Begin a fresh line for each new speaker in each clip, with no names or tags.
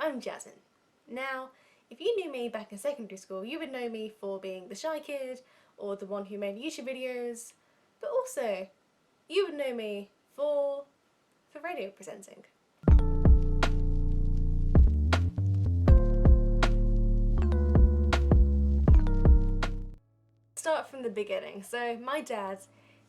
I'm Jasmine. Now, if you knew me back in secondary school, you would know me for being the shy kid or the one who made YouTube videos, but also you would know me for radio presenting. Start from the beginning. So my dad,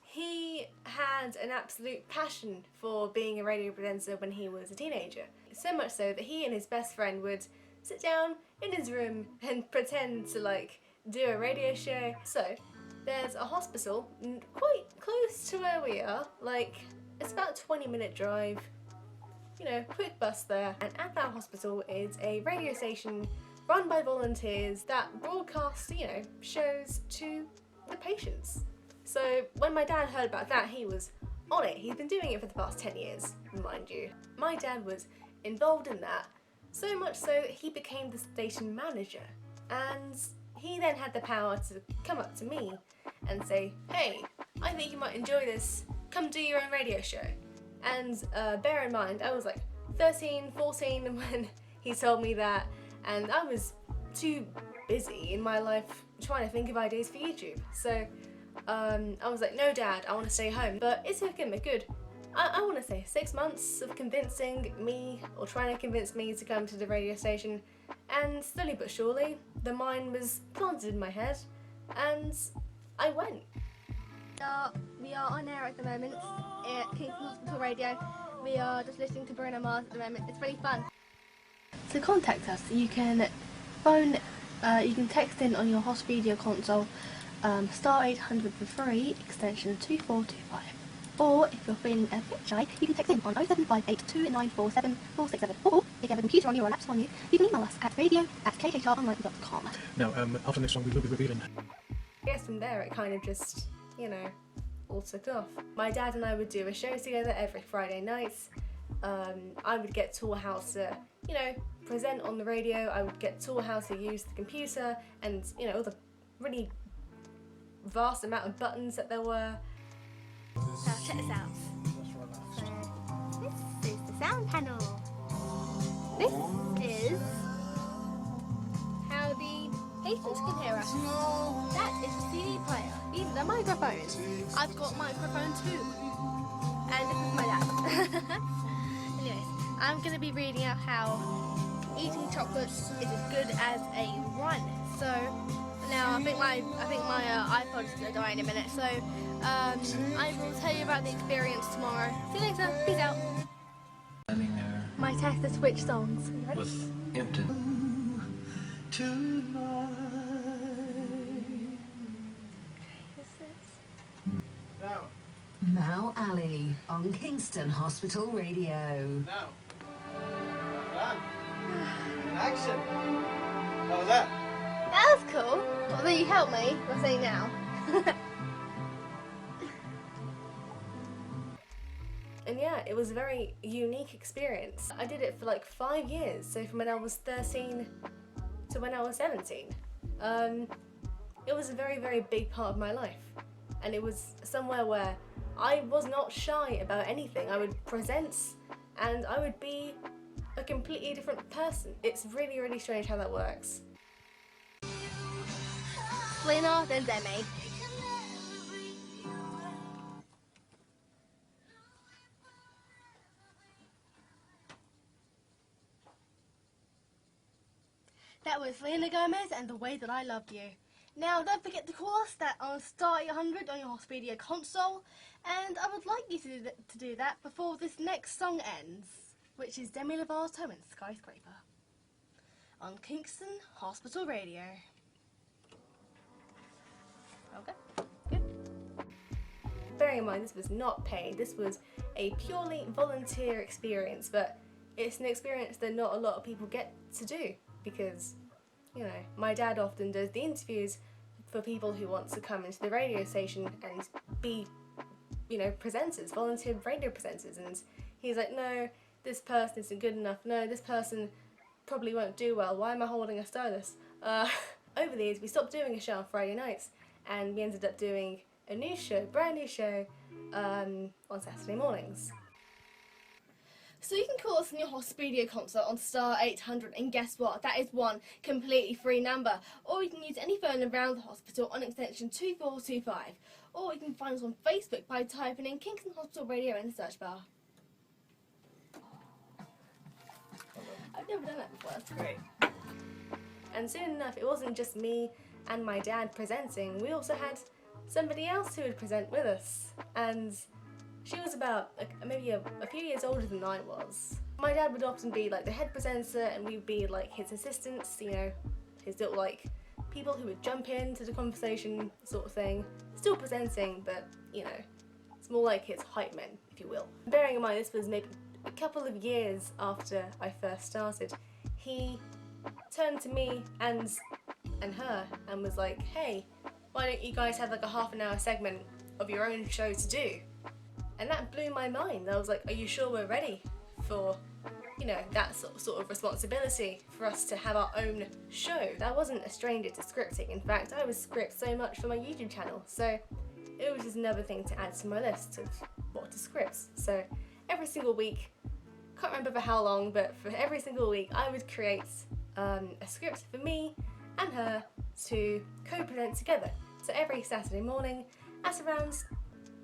he had an absolute passion for being a radio presenter when he was a teenager. So much so that he and his best friend would sit down in his room and pretend to do a radio show. So there's a hospital quite close to where we are, it's about a 20-minute drive, quick bus there. And at that hospital is a radio station run by volunteers that broadcasts, shows to the patients. So when my dad heard about that, he was on it. He's been doing it for the past 10 years, mind you. My dad was involved in that, so much so that he became the station manager. And he then had the power to come up to me and say, "Hey, I think you might enjoy this. Come do your own radio show." And bear in mind, I was 13, 14 when he told me that, and I was too busy in my life trying to think of ideas for YouTube. So I was like, "No, Dad, I want to stay home." But it took him a good, I want to say 6 months of convincing me, or trying to convince me to come to the radio station. And slowly but surely, the mind was planted in my head, and I went.
We are on air at the moment at Kingston Hospital Radio. We are just listening to Bruno Mars at the moment. It's really fun. To contact us, you can phone, you can text in on your host video console, star 800 for free, extension 2425. Or if you're feeling a bit shy, you can text in on 07582947467. Or if you have a computer on you or a laptop on you, you can email us at radio@khronline.com.
Now, after this song, we will be revealing.
I guess from there it kind of just, all took off. My dad and I would do a show together every Friday nights. I would get taught how to, present on the radio. I would get taught how to use the computer and, all the really vast amount of buttons that there were.
Now check this out. So, this is the sound panel. This is how the patients can hear us. That is the CD player. These are the microphones. I've got microphone too. And this is my dad. Anyways, I'm going to be reading out how eating chocolates is as good as a run. So now I think my iPod is going to die in a minute. So I will tell you about the experience tomorrow. See you later. Peace out. My test to switch songs.
With empty.
Mal Ali on Kingston Hospital Radio.
Now, action. How was that?
That was cool. Although you helped me, I'll say now.
And yeah, it was a very unique experience. I did it for 5 years, so from when I was 13 to when I was 17. It was a very, very big part of my life. And it was somewhere where I was not shy about anything. I would present and I would be a completely different person. It's really, really strange how that works.
Lena, then Demi. That was Selena Gomez and The Way That I Loved You. Now, don't forget to call us on star 800 on your host video console, and I would like you to do that before this next song ends, which is Demi Lovato and Skyscraper on Kingston Hospital Radio. Okay, good.
Bearing in mind this was not paid, this was a purely volunteer experience, but it's an experience that not a lot of people get to do because, my dad often does the interviews for people who want to come into the radio station and be, presenters, volunteer radio presenters, and he's like, "No, this person isn't good enough. No, this person probably won't do well. Why am I holding a stylus?" Over the years, we stopped doing a show on Friday nights, and we ended up doing a new show, brand new show, on Saturday mornings.
So you can call us on your hospital video console on star 800, and guess what? That is one completely free number. Or you can use any phone around the hospital on extension 2425. Or you can find us on Facebook by typing in Kingston Hospital Radio in the search bar. I've never done that before, that's great.
And soon enough, it wasn't just me and my dad presenting, we also had somebody else who would present with us. And she was about maybe a few years older than I was. My dad would often be like the head presenter and we'd be like his assistants, you know, his little like people who would jump into the conversation sort of thing. Still presenting, but you know, it's more like his hype men, if you will. Bearing in mind this was maybe a couple of years after I first started, he turned to me and her and was like, hey, why don't you guys have like a half-an-hour segment of your own show to do? And that blew my mind. I was like, are you sure we're ready for, you know, that sort of responsibility for us to have our own show? I wasn't a stranger to scripting. In fact, I was script so much for my YouTube channel. So it was just another thing to add to my list of what to script. So every single week, can't remember for how long, but for every single week, I would create a script for me and her to co-present together. So every Saturday morning at around,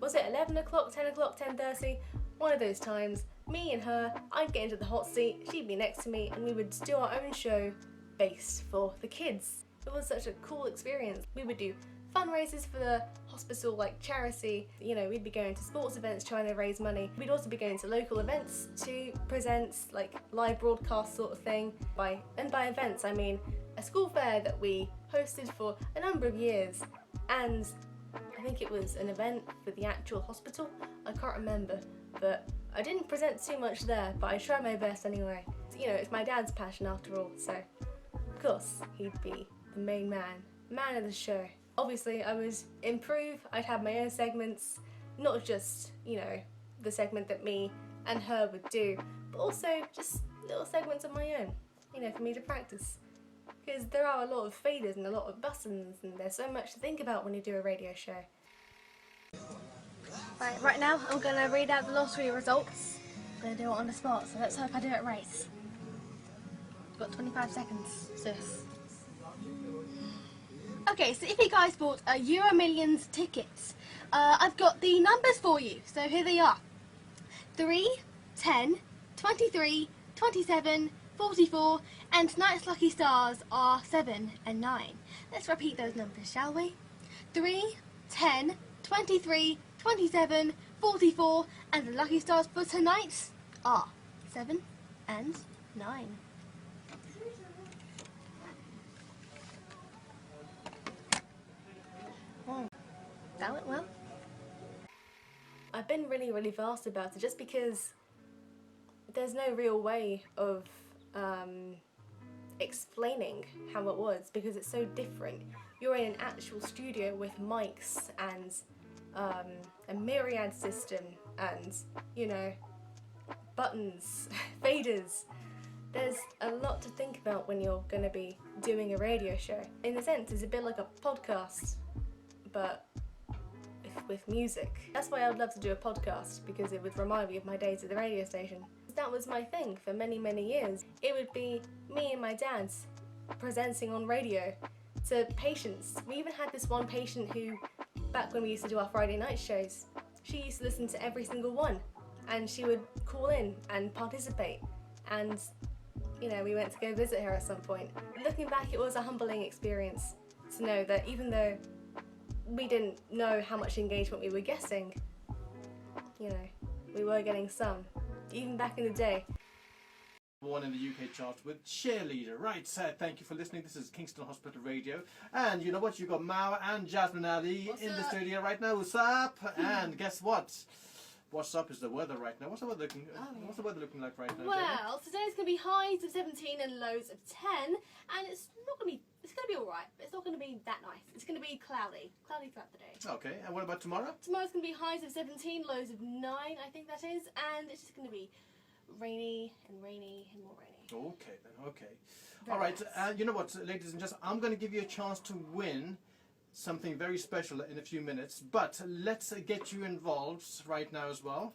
was it 11 o'clock, 10 o'clock, 10:30? One of those times, me and her, I'd get into the hot seat, she'd be next to me, and we would do our own show based for the kids. It was such a cool experience. We would do fundraisers for the hospital, like charity. You know, we'd be going to sports events trying to raise money. We'd also be going to local events to present, like live broadcast sort of thing. And by events, I mean a school fair that we hosted for a number of years, and I think it was an event for the actual hospital. I can't remember, but I didn't present too much there, but I tried my best anyway. You know, it's my dad's passion after all, so of course he'd be the main man of the show. Obviously I would improve, I'd have my own segments, not just, you know, the segment that me and her would do, but also just little segments of my own, you know, for me to practice. Because there are a lot of faders and a lot of buttons, and there's so much to think about when you do a radio show.
Right now I'm going to read out the lottery results. I'm going to do it on the spot, so let's hope I do it right. I've got 25 seconds, sis. Okay, so if you guys bought a Euro Millions tickets, I've got the numbers for you, so here they are. 3, 10, 23, 27, 44, and tonight's lucky stars are 7 and 9. Let's repeat those numbers, shall we? 3, 10, 23, 27, 44, and the lucky stars for tonight are 7 and 9. Oh, that went well.
I've been really fast about it just because there's no real way of explaining how it was, because it's so different. You're in an actual studio with mics and a myriad system and, you know, buttons, faders. There's a lot to think about when you're going to be doing a radio show. In a sense, it's a bit like a podcast, but with music. That's why I would love to do a podcast, because it would remind me of my days at the radio station. That was my thing for many years. It would be me and my dad presenting on radio to patients. We even had this one patient who, back when we used to do our Friday night shows, she used to listen to every single one, and she would call in and participate. And, you know, we went to go visit her at some point. Looking back, it was a humbling experience to know that even though we didn't know how much engagement we were getting, you know, we were getting some, even back in the day.
One in the UK charts with Cheerleader. Right, thank you for listening. This is Kingston Hospital Radio. And you know what? You got Mao and Jasmine Ali in the studio right now. What's up? And guess what? What's up is the weather right now. What's the weather looking like right now?
Well, today's going to be highs of 17 and lows of 10, and it's going to be alright, but it's not going to be that nice. It's going to be cloudy throughout the day.
Okay, and what about tomorrow?
Tomorrow's going to be highs of 17, lows of 9, I think that is, and it's just going to be rainy and more rainy.
Okay then, okay. Alright, you know what, ladies and gents, I'm going to give you a chance to win something very special in a few minutes, but let's get you involved right now as well.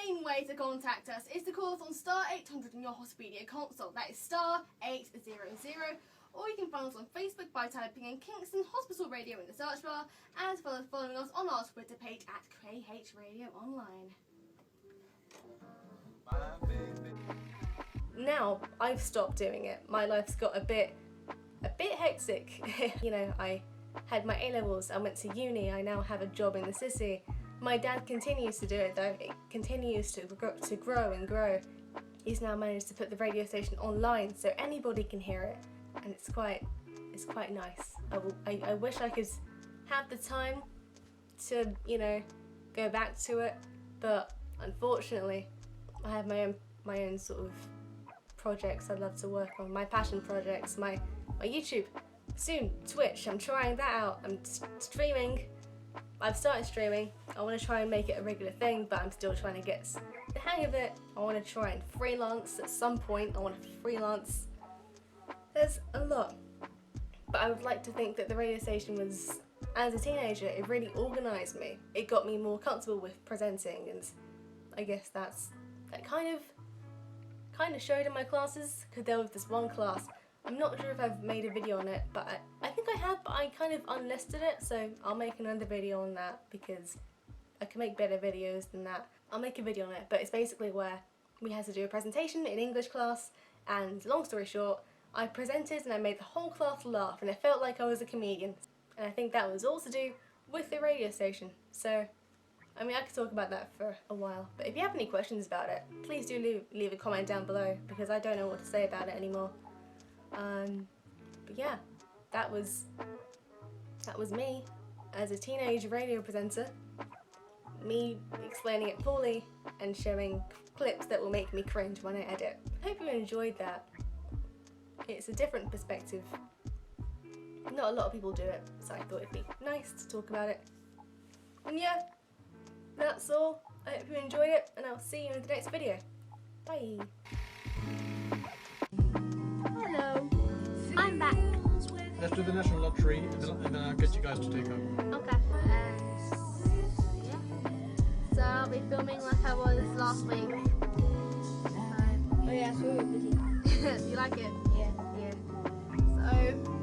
main way to contact us is to call us on star 800 on your Hospidia console. That is star 800. Or you can find us on Facebook by typing in Kingston Hospital Radio in the search bar, as well as following us on our Twitter page at KH Radio Online.
Now I've stopped doing it. My life's got a bit hectic. You know, I had my A-levels, I went to uni, I now have a job in the city. My dad continues to do it though. It continues to grow and grow. He's now managed to put the radio station online so anybody can hear it, and it's quite nice. I wish I could have the time to, you know, go back to it, but unfortunately I have my own sort of projects I'd love to work on, my passion projects, my YouTube, soon Twitch. I'm trying that out. I'm streaming. I've started streaming. I want to try and make it a regular thing, but I'm still trying to get the hang of it. I want to try and freelance at some point. I want to freelance. There's a lot, but I would like to think that the radio station was, as a teenager, it really organised me. It got me more comfortable with presenting, and I guess that kind of showed in my classes, because there was this one class. I'm not sure if I've made a video on it, but I think I have, but I kind of unlisted it, so I'll make another video on that because I can make better videos than that. I'll make a video on it, but it's basically where we had to do a presentation in English class, and long story short, I presented and I made the whole class laugh, and it felt like I was a comedian. And I think that was all to do with the radio station. So, I mean, I could talk about that for a while, but if you have any questions about it, please do leave a comment down below, because I don't know what to say about it anymore. But yeah, that was me as a teenage radio presenter, me explaining it poorly and showing clips that will make me cringe when I edit. Hope you enjoyed that. It's a different perspective. Not a lot of people do it, so I thought it'd be nice to talk about it. And yeah, that's all. I hope you enjoyed it, and I'll see you in the next video. Bye!
Hello, I'm back.
Let's do the national lottery and then I'll get you guys to take over.
Okay. Yeah. So I'll be filming like I was last week. Oh yeah, it's really busy. You like it? Yeah. Yeah. So